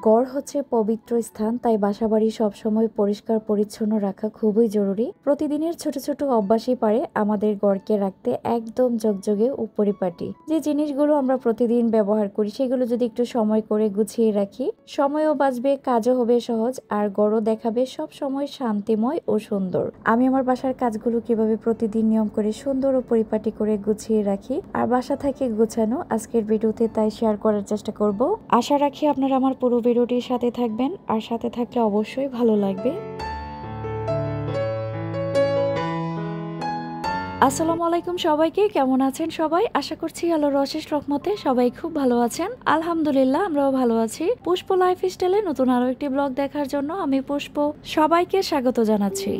ঘর হচ্ছে পবিত্র স্থান, তাই বাসাবাড়ি সবসময় পরিষ্কার পরিচ্ছন্ন রাখা খুবই জরুরি। প্রতিদিনের ছোট ছোট অভ্যাসই পারে আমাদের ঘরকে রাখতে একদম জগজগে ও পরিপাটি। যে জিনিসগুলো আমরা প্রতিদিন ব্যবহার করি সেগুলো যদি একটু সময় করে গুছিয়ে রাখি, সময়ও বাঁচবে, কাজও হবে সহজ, আর ঘরও দেখাবে সব সময় শান্তিময় ও সুন্দর। আমি আমার বাসার কাজগুলো কিভাবে প্রতিদিন নিয়ম করে সুন্দর ও পরিপাটি করে গুছিয়ে রাখি আর বাসা থেকে গুছানো আজকের ভিডিওতে তাই শেয়ার করার চেষ্টা করব। আশা রাখি আপনারা আমার পুরো ভিডিওটির সাথে থাকবেন, আর সাথে থাকলে অবশ্যই ভালো লাগবে। আসসালামু আলাইকুম সবাইকে, কেমন আছেন সবাই? আশা করছি আল্লাহর অশেষ রহমতে সবাই খুব ভালো আছেন। আলহামদুলিল্লাহ, আমরাও ভালো আছি। পুষ্প লাইফস্টাইলে নতুন আরো একটি ব্লগ দেখার জন্য আমি পুষ্প সবাইকে স্বাগত জানাচ্ছি।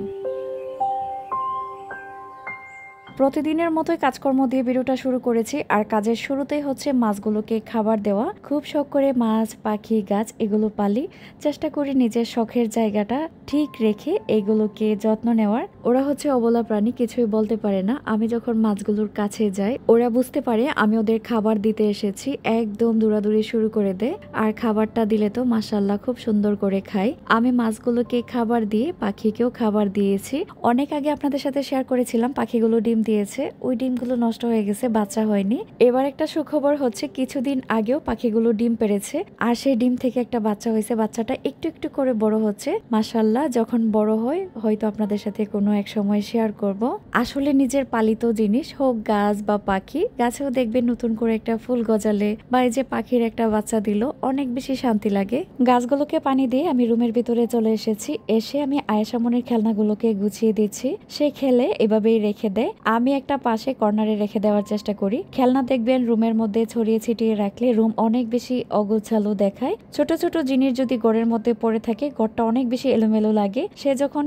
প্রতিদিনের মতোই কাজকর্ম দিয়ে ভিডিওটা শুরু করেছি, আর কাজের শুরুতেই হচ্ছে মাছগুলোকে খাবার দেওয়া। খুব শখ করে মাছ, পাখি, গাছ এগুলো পালি। চেষ্টা করি নিজের শখের জায়গাটা ঠিক রেখে এগুলোকে যত্ন নেওয়ার। ওরা হচ্ছে অবলা প্রাণী, কিছুই বলতে পারে না। আমি যখন মাছগুলোর কাছে যাই ওরা বুঝতে পারে আমি ওদের খাবার দিতে এসেছি, একদম দৌড়াদৌড়ি শুরু করে দেয়। আর খাবারটা দিলে তো মাশাআল্লাহ খুব সুন্দর করে খাই। আমি মাছগুলোকে খাবার দিয়ে পাখিকেও খাবার দিয়েছি। অনেক আগে আপনাদের সাথে শেয়ার করেছিলাম পাখিগুলো ডিম দিয়েছে, ওই ডিমগুলো নষ্ট হয়ে গেছে, বাচ্চা হয়নি। এবার একটা সুখবর হচ্ছে কিছুদিন আগেও পাখিগুলো ডিম পেড়েছে, আর সেই ডিম থেকে একটা বাচ্চা হয়েছে। বাচ্চাটা একটু একটু করে বড় হচ্ছে মাশাআল্লাহ। যখন বড় হয় হয়তো আপনাদের সাথে কোনো এক সময় শেয়ার করব। আসলে নিজের পালিত জিনিস হোক গাছ বা পাখি, গাছেও দেখবেন নতুন করে একটা ফুল গজালে বা এই যে পাখির একটা বাচ্চা দিল, অনেক বেশি শান্তি লাগে। গাছগুলোকে পানি দিয়ে আমি রুমের ভিতরে চলে এসেছি। এসে আমি আয়েশামনির খেলনাগুলোকে গুছিয়ে দিচ্ছি। সে খেলে এভাবেই রেখে দেয়, আমি একটা পাশে কর্নারে রেখে দেওয়ার চেষ্টা করি। খেলনা দেখবেন রুমের মধ্যে ছড়িয়ে ছিটিয়ে রাখলে রুম অনেক বেশি অগোছালো দেখায়। ছোট ছোট জিনিস যদি ঘরের মধ্যে পড়ে থাকে ঘরটা অনেক বেশি এলোমেলো লাগে। সে যখন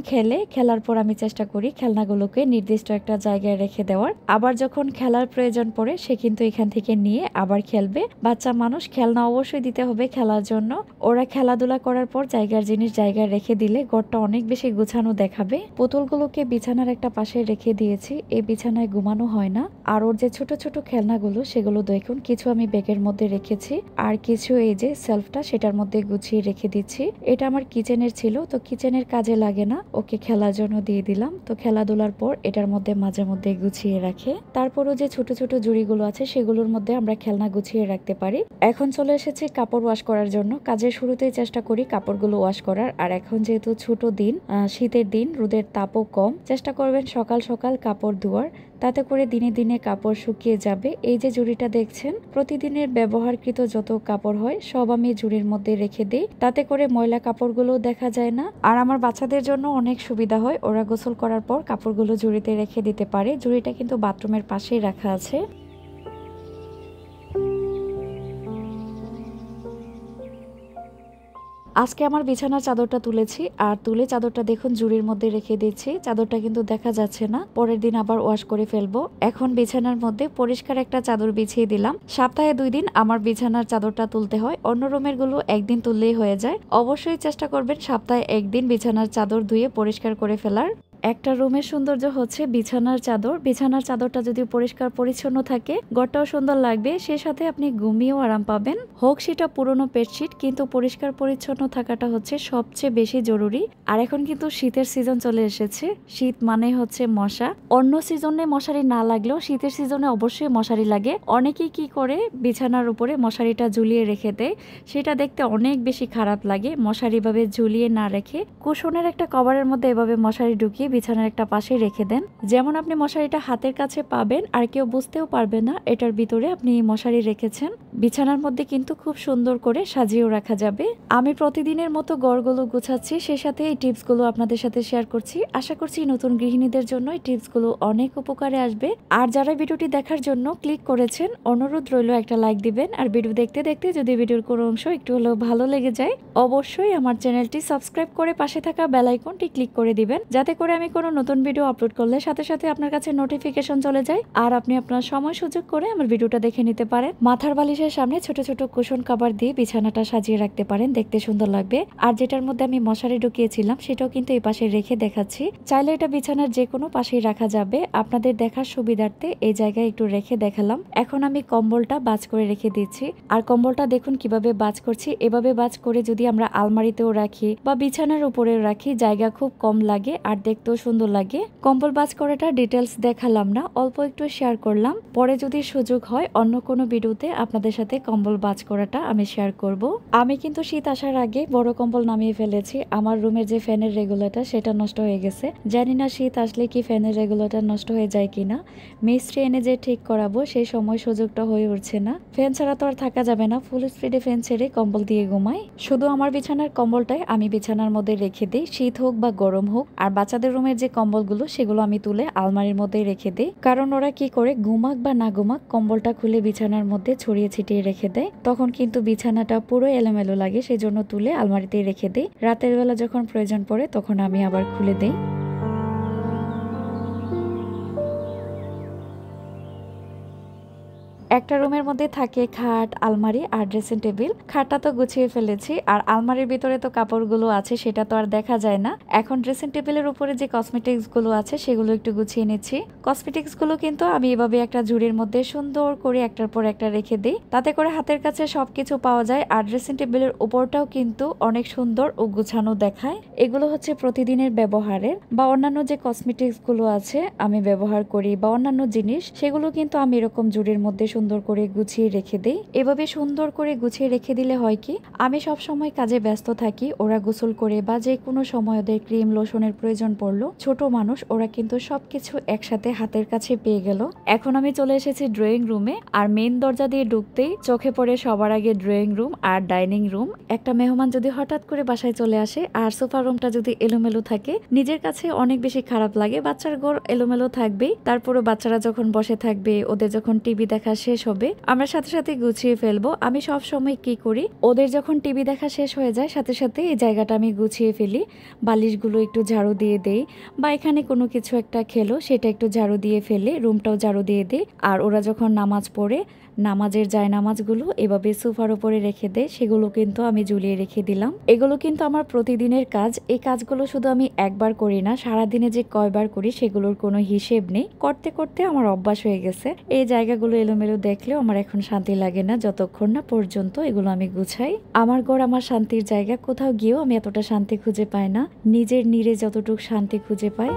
খেলার পর আমি চেষ্টা করি খেলনাগুলোকে নির্দিষ্ট একটা জায়গায় রেখে দেওয়ার। আবার যখন খেলার প্রয়োজন পড়ে সে কিন্তু এখান থেকে নিয়ে আবার খেলবে। বাচ্চা মানুষ, খেলনা অবশ্যই দিতে হবে খেলার জন্য। ওরা খেলাধুলা করার পর জায়গার জিনিস জায়গায় রেখে দিলে ঘরটা অনেক বেশি গুছানো দেখাবে। পুতুলগুলোকে বিছানার একটা পাশে রেখে দিয়েছি, এই বিছানায় ঘুমানো হয় না। আর ওর যে ছোট ছোট খেলনাগুলো সেগুলো দেখুন, কিছু আমি ব্যাগের মধ্যে রেখেছি আর কিছু এই যে সেলফটা সেটার মধ্যে গুছিয়ে রেখে দিচ্ছি। এটা আমার কিচেনের ছিল, তো কিচেনের কাজে লাগে না, ওকে খেলার জন্য দিয়ে দিলাম। তো খেলাধুলার পর এটার মধ্যে মাঝে মধ্যে গুছিয়ে রাখে। তারপরও যে ছোট ছোট জুড়িগুলো আছে সেগুলোর মধ্যে আমরা খেলনা গুছিয়ে রাখতে পারি। এখন চলে এসেছি কাপড় ওয়াশ করার জন্য। কাজের শুরুতেই চেষ্টা করি কাপড়গুলো ওয়াশ করার। আর এখন যেহেতু ছোট দিন, শীতের দিন, রোদের তাপও কম, চেষ্টা করবেন সকাল সকাল কাপড় ধোয়ার, তাতে করে দিনে দিনে কাপড় শুকিয়ে যাবে। এই যে জুড়িটা দেখছেন, প্রতিদিনের ব্যবহারকৃত যত কাপড় হয় সব আমি জুড়ির মধ্যে রেখে দিই, তাতে করে ময়লা কাপড়গুলো দেখা যায় না। আর আমার বাচ্চাদের জন্য অনেক সুবিধা হয়, ওরা গোসল করার পর কাপড়গুলো জুড়িতে রেখে দিতে পারে। জুড়িটা কিন্তু বাথরুমের পাশেই রাখা আছে। আজকে আমার বিছানার চাদরটা তুলেছি, আর তুলে চাদরটা দেখুন জুড়ির মধ্যে রেখে দিচ্ছি। চাদরটা কিন্তু দেখা যাচ্ছে না, পরের দিন আবার ওয়াশ করে ফেলবো। এখন বিছানার মধ্যে পরিষ্কার একটা চাদর বিছিয়ে দিলাম। সপ্তাহে 2 দিন আমার বিছানার চাদরটা তুলতে হয়, অন্য রুমের গুলো একদিন তুললেই হয়ে যায়। অবশ্যই চেষ্টা করবেন সপ্তাহে 1 দিন বিছানার চাদর ধুয়ে পরিষ্কার করে ফেলার। একটা রুমের সৌন্দর্য হচ্ছে বিছানার চাদর। বিছানার চাদরটা যদি পরিষ্কার পরিচ্ছন্ন থাকে ঘরটাও সুন্দর লাগবে, সে সাথে আপনি ঘুমিয়েও আরাম পাবেন। হোক সেটা পুরনো বেডশিট, কিন্তু পরিষ্কার পরিচ্ছন্ন থাকাটা হচ্ছে সবচেয়ে বেশি জরুরি। আর এখন কিন্তু শীতের সিজন চলে এসেছে, শীত মানে হচ্ছে মশা। অন্য সিজনে মশারি না লাগলেও শীতের সিজনে অবশ্যই মশারি লাগে। অনেকেই কি করে বিছানার উপরে মশারিটা ঝুলিয়ে রেখে দেয়, সেটা দেখতে অনেক বেশি খারাপ লাগে। মশারি ভাবে ঝুলিয়ে না রেখে কুশনের একটা কভারের মধ্যে এভাবে মশারি ঢুকিয়ে বিছানার একটা পাশে রেখে দেন। যেমন আপনি মশারিটা হাতের কাছে পাবেন আর কেউ বুঝতেও পারবে না এটার ভিতরে আপনি মশারি রেখেছেন। বিছানার মধ্যে কিন্তু খুব সুন্দর করে সাজিয়েও রাখা যাবে। আমি প্রতিদিনের মতো ঘরগুলো গুছাচ্ছি, সে সাথে এই টিপসগুলো আপনাদের সাথে শেয়ার করছি। আশা করছি নতুন গৃহিণীদের জন্য এই টিপসগুলো অনেক উপকারে আসবে। আর যারা ভিডিওটি দেখার জন্য ক্লিক করেছেন, অনুরোধ রইল একটা লাইক দিবেন। আর ভিডিও দেখতে দেখতে যদি ভিডিওর কোনো অংশ একটু হলেও ভালো লেগে যায় অবশ্যই আমার চ্যানেলটি সাবস্ক্রাইব করে পাশে থাকা বেল আইকনটি ক্লিক করে দিবেন, যাতে করে আমি কোনো নতুন ভিডিও আপলোড করলে সাথে সাথে আপনার কাছে নোটিফিকেশন চলে যায় আর আপনি আপনার সময় সুযোগ করে আমার ভিডিওটা দেখে নিতে পারেন। মাথার বালিশের সামনে ছোট ছোট কুশন কভার দিয়ে বিছানাটা সাজিয়ে রাখতে পারেন, দেখতে সুন্দর লাগবে। আর যেটার মধ্যে আমি মশারি ঢুকিয়েছিলাম সেটাও কিন্তু এই পাশে রেখে দেখাচ্ছি। চাইলে এটা বিছানার যে কোনো পাশেই রাখা যাবে, আপনাদের দেখার সুবিধার্থে এই জায়গায় একটু রেখে দেখালাম। এখন আমি কম্বলটা বাজ করে রেখে দিচ্ছি। আর কম্বলটা দেখুন কিভাবে বাজ করছি। এভাবে বাজ করে যদি আমরা আলমারিতেও রাখি বা বিছানার উপরেও রাখি, জায়গা খুব কম লাগে আর দেখতেও সুন্দর লাগে। কম্বল বাজ করাটা ডিটেলস দেখালাম না, অল্প একটু শেয়ার করলাম। পরে যদি সুযোগ হয় অন্য কোনো ভিডিওতে আপনাদের সাথে কম্বল বাজ করাটা আমি শেয়ার করব। আমি কিন্তু শীত আসার আগে বড় কম্বল নামিয়ে ফেলেছি। আমার রুমের যে ফ্যানের রেগুলেটর সেটা নষ্ট হয়ে গেছে। জানি না শীত আসলে কি ফ্যানের রেগুলেটর নষ্ট হয়ে যায় কিনা। মিস্ত্রি এনে যে ঠিক করাবো সেই সময় সুযোগটা হয়ে উঠছে না। ফ্যান ছাড়া তো আর থাকা যাবে না, ফুল স্পিডে ফ্যান ছেড়ে কম্বল দিয়ে ঘুমাই। শুধু আমার বিছানার কম্বলটাই আমি বিছানার মধ্যে রেখে দিই, শীত হোক বা গরম হোক। আর বাচ্চাদের রুমের যে কম্বলগুলো সেগুলো আমি তুলে আলমারির মধ্যে রেখে দিই, কারণ ওরা কি করে ঘুমাক বা না ঘুমাক কম্বলটা খুলে বিছানার মধ্যে ছড়িয়ে ছিটিয়ে রেখে দেয়, তখন কিন্তু বিছানাটা পুরো এলোমেলো লাগে। সেই জন্য তুলে আলমারিতে রেখে দিই। রাতের বেলা যখন প্রয়োজন পড়ে তখন আমি আবার খুলে দিই। একটা রুমের মধ্যে থাকে খাট, আলমারি আর ড্রেসিং টেবিল। খাটটা তো গুছিয়ে ফেলেছি, আর আলমারির ভিতরে তো কাপড়গুলো আছে সেটা তো আর দেখা যায় না। এখন ড্রেসিং টেবিলের উপরে যে কসমেটিক্স গুলো আছে সেগুলো একটু গুছিয়ে নিচ্ছি। কসমেটিক্স গুলো কিন্তু আমি এভাবে একটা ঝুড়ির মধ্যে সুন্দর করে একটার পর একটা রেখে দিই, তাতে করে হাতের কাছে সবকিছু পাওয়া যায়। আর ড্রেসিং টেবিলের উপরটাও কিন্তু অনেক সুন্দর ও গুছানো দেখায়। এগুলো হচ্ছে প্রতিদিনের ব্যবহারের বা অন্যান্য যে কসমেটিক্স গুলো আছে আমি ব্যবহার করি বা অন্যান্য জিনিস, সেগুলো কিন্তু আমি এরকম ঝুড়ির মধ্যে সুন্দর করে গুছিয়ে রেখে দেই। এভাবে সুন্দর করে গুছিয়ে রেখে দিলে হয় কি, আমি সব সময় কাজে ব্যস্ত থাকি, ওরা গোসল করে বা যে কোনো সময় ওদের ক্রিম লোশনের প্রয়োজন পড়লো, ছোট মানুষ ওরা কিন্তু সবকিছু একসাথে হাতের কাছে পেয়ে গেল। এখন আমি চলে এসেছি ড্রয়িং রুমে। আর মেইন দরজা দিয়ে ঢুকতেই চোখে পড়ে সবার আগে ড্রয়িং রুম আর ডাইনিং রুম। একটা মেহমান যদি হঠাৎ করে বাসায় চলে আসে আর সোফা রুমটা যদি এলোমেলো থাকে, নিজের কাছে অনেক বেশি খারাপ লাগে। বাচ্চার ঘর এলোমেলো থাকবেই, তারপরও বাচ্চারা যখন বসে থাকবে, ওদের যখন টিভি দেখা শেষ হবে, আমরা সাথে সাথে গুছিয়ে ফেলবো। আমি সব সময় কি করি, ওদের যখন টিভি দেখা শেষ হয়ে যায় সাথে সাথে এই জায়গাটা আমি গুছিয়ে ফেলি। বালিশগুলো একটু ঝাড়ু দিয়ে দেই, বা এখানে কোনো কিছু একটা খেলো সেটা একটু ঝাড়ু দিয়ে ফেলে রুমটাও ঝাড়ু দিয়ে দিই। আর ওরা যখন নামাজ পড়ে, নামাজের জায়নামাজগুলো এভাবে সোফার উপরে রেখে দেয়, সেগুলো কিন্তু আমি ঝুলিয়ে রেখে দিলাম। এগুলো কিন্তু আমার প্রতিদিনের কাজ। এই কাজগুলো শুধু আমি একবার করি না, সারাদিনে যে কয়বার করি সেগুলোর কোনো হিসেব নেই। করতে করতে আমার অভ্যাস হয়ে গেছে। এই জায়গাগুলো এলোমেলো দেখলেও আমার এখন শান্তি লাগে না, যতক্ষণ না পর্যন্ত এগুলো আমি গুছাই। আমার ঘর আমার শান্তির জায়গা, কোথাও গিয়েও আমি এতটা শান্তি খুঁজে পাই না, নিজের নীড়ে যতটুকু শান্তি খুঁজে পাই।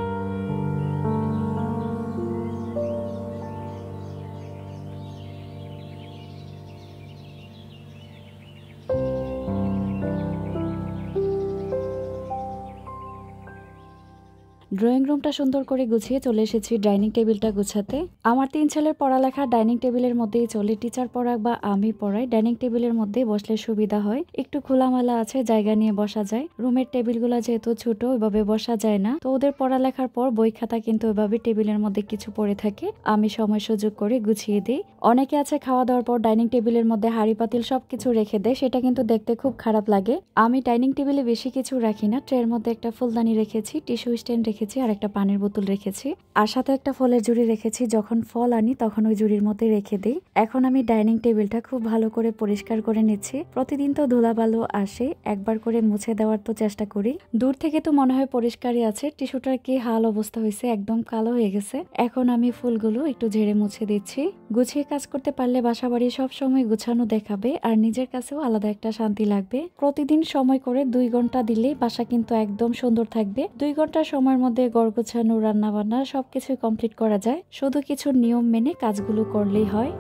ড্রয়িং রুমটা সুন্দর করে গুছিয়ে চলে এসেছি ডাইনিং টেবিলটা গুছাতে। আমার 3 ছেলের পড়ালেখা ডাইনিং টেবিলের মধ্যেই চলে। টিচার পড়াক বা আমি পড়াই, ডাইনিং টেবিলের মধ্যে বসলে সুবিধা হয়, একটু খোলামেলা আছে, জায়গা নিয়ে বসা যায়। রুমের টেবিলগুলো যেহেতু ছোট ওইভাবে বসা যায় না, তো ওদের পড়ালেখার পর বই খাতা কিন্তু ওইভাবে টেবিলের মধ্যে কিছু পড়ে থাকে, আমি সময় সুযোগ করে গুছিয়ে দিই। অনেকে আছে খাওয়া দাওয়ার পর ডাইনিং টেবিলের মধ্যে হাঁড়ি পাতিল সবকিছু রেখে দেয়, সেটা কিন্তু দেখতে খুব খারাপ লাগে। আমি ডাইনিং টেবিলে বেশি কিছু রাখি না, ট্রের মধ্যে একটা ফুলদানি রেখেছি, টিস্যু স্ট্যান্ড রেখেছি আর একটা পানির বোতল রেখেছি, আর সাথে একটা ফলের ঝুড়ি রেখেছি। যখন ফল আনি তখন ওই ঝুড়ির মধ্যে রেখে দিই। এখন আমি ডাইনিং টেবিলটা খুব ভালো করে পরিষ্কার করে নিচ্ছি। প্রতিদিন তো ধুলাবালু আসে, একবার করে মুছে দেওয়ার তো চেষ্টা করি। দূর থেকে তো মনে হয় পরিষ্কারই আছে, টিস্যুটার কি হাল অবস্থা হয়েছে, একদম কালো হয়ে গেছে। এখন আমি ফুলগুলো একটু ঝেড়ে মুছে দিচ্ছি। গুছিয়ে কাজ করতে পারলে বাসাবাড়ি সব সময় গুছানো দেখাবে আর নিজের কাছেও আলাদা একটা শান্তি লাগবে। প্রতিদিন সময় করে 2 ঘন্টা দিলেই বাসা কিন্তু একদম সুন্দর থাকবে। 2 ঘন্টার সময়ের মধ্যে ঘর গোছানো, রান্না বান্না সবকিছু কমপ্লিট করা যায়, শুধু কিছু নিয়ম মেনে কাজগুলো করলেই হয়।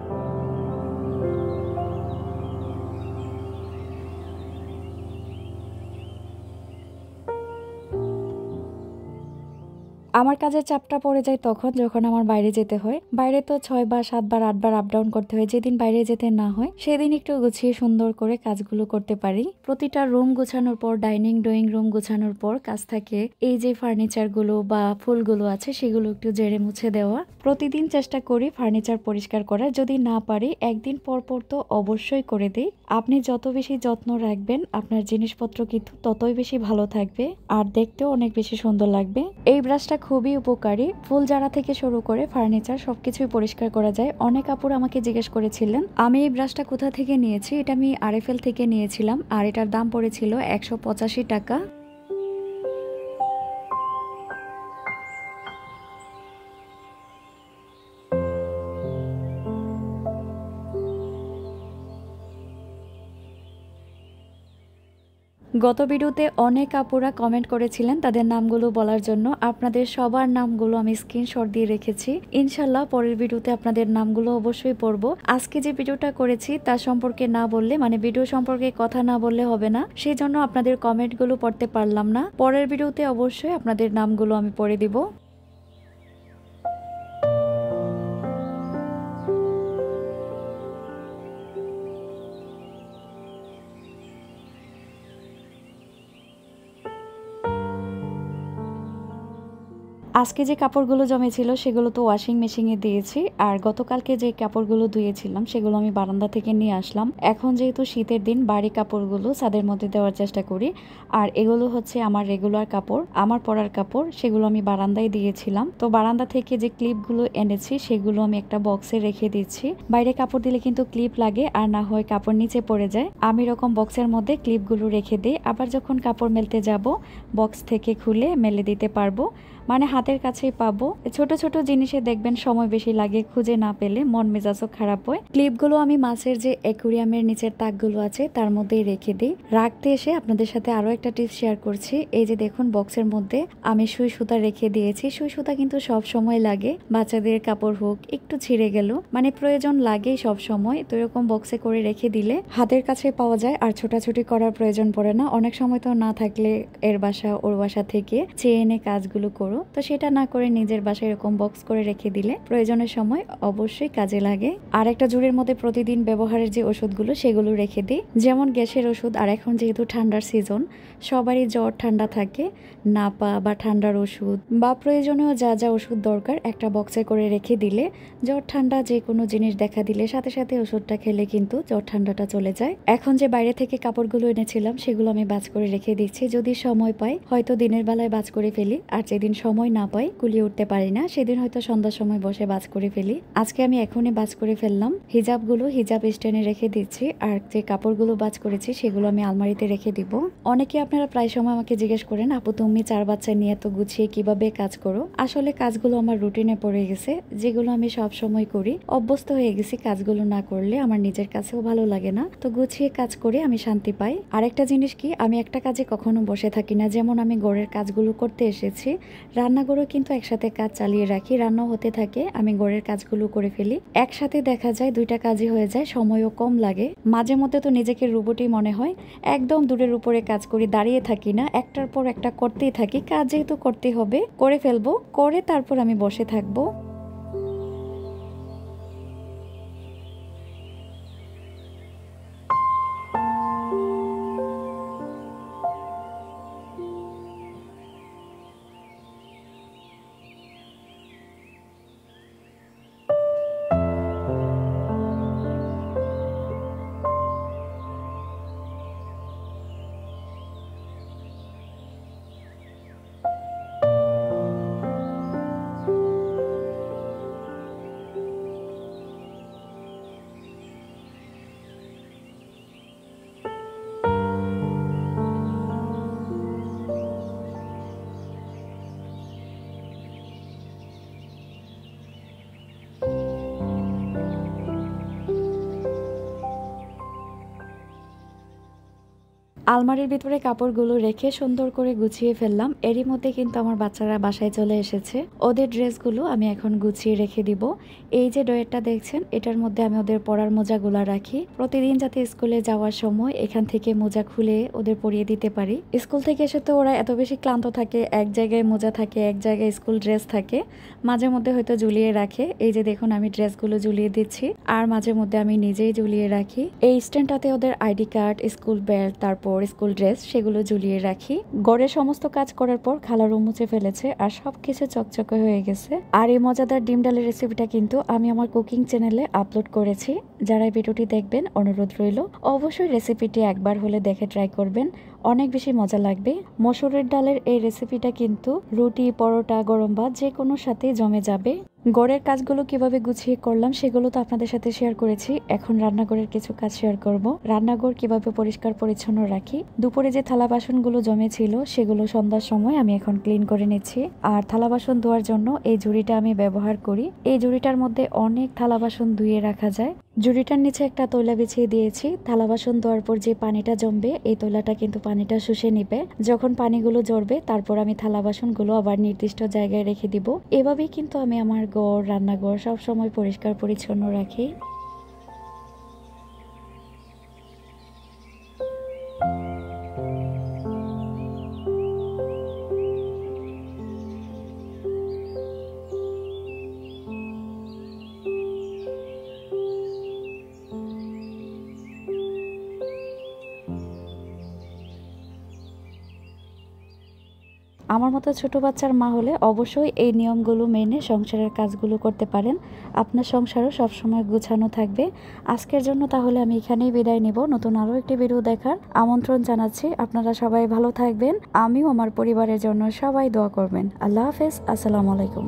আমার কাজের চাপটা পড়ে যায় তখন যখন আমার বাইরে যেতে হয়। বাইরে তো 6 বার 7 বার 8 বার আপ ডাউন করতে হয়। যেদিন বাইরে যেতে না হয় সেদিন একটু গুছিয়ে সুন্দর করে কাজগুলো করতে পারি। প্রতিটা রুম গোছানোর পর, ডাইনিং ড্রয়িং রুম গোছানোর পর কাজ থাকে এই যে ফার্নিচার গুলো বা ফুলগুলো আছে সেগুলো একটু ঝেড়ে মুছে দেওয়া। প্রতিদিন চেষ্টা করি ফার্নিচার পরিষ্কার করার, যদি না পারি একদিন পর পর তো অবশ্যই করে দিই। আপনি যত বেশি যত্ন রাখবেন আপনার জিনিসপত্র কিন্তু ততই বেশি ভালো থাকবে আর দেখতেও অনেক বেশি সুন্দর লাগবে। এই ব্রাশটা খুবই উপকারী, ফুল জারা থেকে শুরু করে ফার্নিচার সবকিছুই পরিষ্কার করা যায়। অনেক আপুরা আমাকে জিজ্ঞেস করেছিলেন আমি এই ব্রাশটা কোথা থেকে নিয়েছি। এটা আমি আরএফএল থেকে নিয়েছিলাম আর এটার দাম পড়েছিল 185 টাকা। গত ভিডিওতে অনেক আপুরা কমেন্ট করেছিলেন তাদের নামগুলো বলার জন্য। আপনাদের সবার নামগুলো আমি স্ক্রিনশট দিয়ে রেখেছি। ইনশাল্লাহ পরের ভিডিওতে আপনাদের নামগুলো অবশ্যই পড়বো। আজকে যে ভিডিওটা করেছি তার সম্পর্কে না বললে, মানে ভিডিও সম্পর্কে কথা না বললে হবে না, সেই জন্য আপনাদের কমেন্টগুলো পড়তে পারলাম না। পরের ভিডিওতে অবশ্যই আপনাদের নামগুলো আমি পড়ে দিব। আজকে যে কাপড়গুলো জমেছিল সেগুলো তো ওয়াশিং মেশিনে দিয়েছি, আর গতকালকে যে কাপড়গুলো ধুয়েছিলাম সেগুলো আমি বারান্দা থেকে নিয়ে আসলাম। এখন যেহেতু শীতের দিন বাড়ি কাপড়গুলো ছাদের মধ্যে দেওয়ার চেষ্টা করি। আর এগুলো হচ্ছে আমার রেগুলার কাপড়, আমার পরার কাপড়, সেগুলো আমি বারান্দায় দিয়েছিলাম। তো বারান্দা থেকে যে ক্লিপগুলো এনেছি সেগুলো আমি একটা বক্সে রেখে দিচ্ছি। বাইরে কাপড় দিলে কিন্তু ক্লিপ লাগে আর না হয় কাপড় নিচে পড়ে যায়। আমি এরকম বক্সের মধ্যে ক্লিপগুলো রেখে দিই, আবার যখন কাপড় মেলতে যাব বক্স থেকে খুলে মেলে দিতে পারবো, মানে হাতের কাছেই পাবো। ছোট ছোট জিনিসে দেখবেন সময় বেশি লাগে, খুঁজে না পেলে মন মেজাজও খারাপ হয়। ক্লিপগুলো আমি মাছের যে অ্যাকুরিয়ামের নিচের তাকগুলো আছে তার মধ্যেই রেখে দিই। রাখতে এসে আপনাদের সাথে আরো একটা টিপস শেয়ার করছি। এই যে দেখুন বক্সের মধ্যে আমি সুই সুতা রেখে দিয়েছি। সুই সুতা কিন্তু সব সময় লাগে, বাচ্চাদের কাপড় হোক একটু ছিঁড়ে গেল, মানে প্রয়োজন লাগেই সব সময়। তো এরকম বক্সে করে রেখে দিলে হাতের কাছে পাওয়া যায় আর ছোটাছুটি করার প্রয়োজন পড়ে না। অনেক সময় তো না থাকলে এর বাসা ওর বাসা থেকে চেয়ে এনে কাজগুলো করো, তো সেটা না করে নিজের বাসায় এরকম বক্স করে রেখে দিলে প্রয়োজনের সময় অবশ্যই কাজে লাগে। আর একটা ঝুড়ির মধ্যে প্রতিদিন ব্যবহারের যে ওষুধগুলো সেগুলো রেখে দিই, যেমন গ্যাসের ওষুধ। আর এখন যেহেতু ঠান্ডার সিজন, সবারই জ্বর ঠান্ডা থাকে, নাপা বা ঠান্ডার ওষুধ বা প্রয়োজনীয় যা যা ওষুধ দরকার একটা বক্সে করে রেখে দিলে জ্বর ঠান্ডা যে কোনো জিনিস দেখা দিলে সাথে সাথে ওষুধটা খেলে কিন্তু জ্বর ঠান্ডাটা চলে যায়। এখন যে বাইরে থেকে কাপড়গুলো এনেছিলাম সেগুলো আমি বাজ করে রেখে দিচ্ছি, যদি সময় পাই হয়তো দিনের বেলায় বাজ করে ফেলি, আর যেদিন সময় না পাই কুলিয়ে উঠতে পারি না সেদিন হয়তো সন্ধ্যার সময় বসে বাজ করে ফেলি। আজকে আমি এখনই বাজ করে ফেললাম। হিজাবগুলো হিজাব স্ট্যান্ডে রেখে দিচ্ছি, আর যে কাপড়গুলো বাজ করেছি সেগুলো আমি আলমারিতে রেখে দিব। অনেকে আপনারা প্রায় সময় আমাকে জিজ্ঞেস করেন আপু তুমি 4 বাচ্চা নিয়ে তো গুছিয়ে কিভাবে কাজ করো। আসলে কাজগুলো আমার রুটিনে পড়ে গেছে, যেগুলো আমি সব সময় করি, অভ্যস্ত হয়ে গেছি। কাজগুলো না করলে আমার নিজের কাছেও ভালো লাগে না, তো গুছিয়ে কাজ করে আমি শান্তি পাই। আরেকটা জিনিস কি, আমি একটা কাজে কখনো বসে থাকি না। যেমন আমি ঘরের কাজগুলো করতে এসেছি, রান্নাঘরও কিন্তু একসাথে কাজ চালিয়ে রাখি, রান্নাও হতে থাকে, আমি ঘরের কাজগুলো করে ফেলি। একসাথে দেখা যায় দুইটা কাজই হয়ে যায়, সময়ও কম লাগে। মাঝে মধ্যে তো নিজেকে রোবটই মনে হয়, একদম দূরের উপরে কাজ করি, দাঁড়িয়ে থাকি না, একটার পর একটা করতেই থাকি। কাজ যেহেতু করতে হবে করে ফেলবো, করে তারপর আমি বসে থাকবো। আলমারির ভিতরে কাপড়গুলো রেখে সুন্দর করে গুছিয়ে ফেললাম। এরই মধ্যে কিন্তু আমার বাচ্চারা বাসায় চলে এসেছে। ওদের ড্রেসগুলো আমি এখন গুছিয়ে রেখে দিব। এই যে ড্রয়ারটা দেখছেন, এটার মধ্যে আমি ওদের পরার মোজাগুলা রাখি, প্রতিদিন যাতে স্কুলে যাওয়ার সময় এখান থেকে মোজা খুলে ওদের পরিয়ে দিতে পারি। স্কুল থেকে এসে তো ওরা এত বেশি ক্লান্ত থাকে, এক জায়গায় মোজা থাকে, এক জায়গায় স্কুল ড্রেস থাকে, মাঝে মধ্যে হয়তো ঝুলিয়ে রাখে। এই যে দেখুন আমি ড্রেসগুলো ঝুলিয়ে দিচ্ছি, আর মাঝে মধ্যে আমি নিজেই ঝুলিয়ে রাখি। এই স্ট্যান্ডটাতে ওদের আইডি কার্ড, স্কুল বেল্ট, তারপর স্কুল ড্রেস সেগুলো ঝুলিয়ে রাখি। ঘরের সমস্ত কাজ করার পর খালা রুম মুছে ফেলেছে আর সবকিছু চকচকে হয়ে গেছে। আর এই মজাদার ডিম ডালের রেসিপিটা কিন্তু আমি আমার কুকিং চ্যানেলে আপলোড করেছি। যারা ভিডিওটি দেখবেন অনুরোধ রইল অবশ্যই রেসিপিটি একবার হলে দেখে ট্রাই করবেন, অনেক বেশি মজা লাগবে। মসুরের ডালের এই রেসিপিটা কিন্তু রুটি, পরোটা, গরম ভাত যে কোনো সাথে জমে যাবে। ঘরের কাজগুলো কিভাবে গুছিয়ে করলাম সেগুলো তো আপনাদের সাথে শেয়ার করেছি। এখন রান্নাঘরের কিছু কাজ শেয়ার করব। রান্নাঘর কিভাবে পরিষ্কার পরিচ্ছন্ন রাখি। দুপুরে যে থালা বাসনগুলো জমে ছিল সেগুলো সন্ধ্যার সময় আমি এখন ক্লিন করে নিচ্ছি। আর থালা বাসন ধোয়ার জন্য এই ঝুড়িটা আমি ব্যবহার করি। এই ঝুড়িটার মধ্যে অনেক থালা বাসন ধুয়ে রাখা যায়। ঝুড়িটার নিচে একটা তৈলা বিছিয়ে দিয়েছি। থালা বাসন ধোয়ার পর যে পানিটা জমবে এই তৈলাটা কিন্তু পানিটা শুষে নিবে। যখন পানিগুলো ঝরবে তারপর আমি থালা বাসনগুলো আবার নির্দিষ্ট জায়গায় রেখে দিব। এভাবেই কিন্তু আমি আমার ঘর, রান্নাঘর সব সময় পরিষ্কার পরিচ্ছন্ন রাখি। আমার মতো ছোট বাচ্চার মা হলে অবশ্যই এই নিয়মগুলো মেনে সংসারের কাজগুলো করতে পারেন। আপনার সংসারও সবসময় গুছানো থাকবে। আজকের জন্য তাহলে আমি এখানেই বিদায় নিব। নতুন আরও একটি ভিডিও দেখার আমন্ত্রণ জানাচ্ছি। আপনারা সবাই ভালো থাকবেন। আমিও আমার পরিবারের জন্য সবাই দোয়া করবেন। আল্লাহ হাফেজ। আসসালামু আলাইকুম।